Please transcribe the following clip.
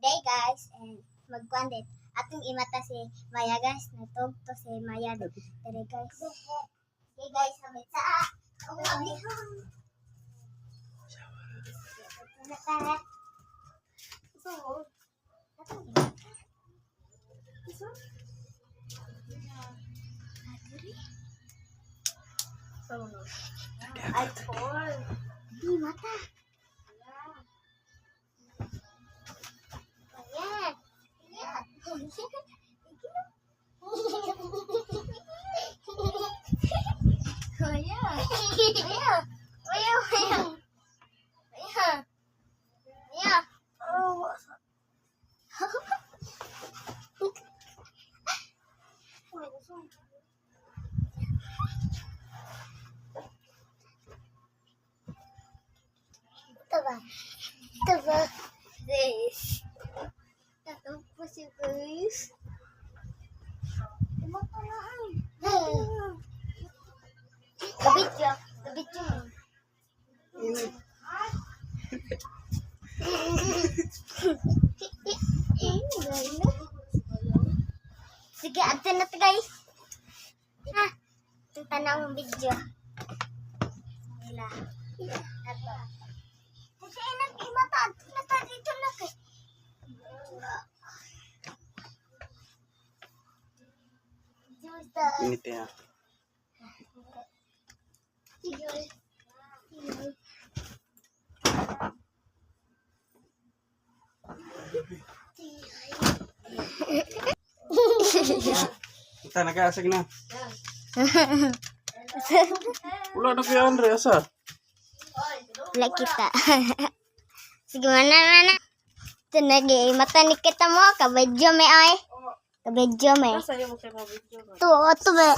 Today guys, and magkwandit. Atong imata si Maya guys. Natugto si Maya. Today guys. Okay guys, hamit sa ablihang. So, atong imata. So, ay, Paul. Di mata. Ayan. Ayan. Ayan. Ayan. Ayan. Ayan. Ayan. Ayan. Oh. Taba. Taba. This. Tapos yung guys. Kabidyo. Kabidyo. Sige, ato na ito guys. Ha? Ang tanang video. Nila. Ato. Kasi nag-imata. Nata dito na kay. Ini teh ya. Kita nag-aasag na. Wala na kay Andre asa. Wala kita. Sige mana. Ito nag-imata ni kita mo. Kabedyo may ay. Kabedyo may. Sa'yo mo kayo mabidyo. Ito ba?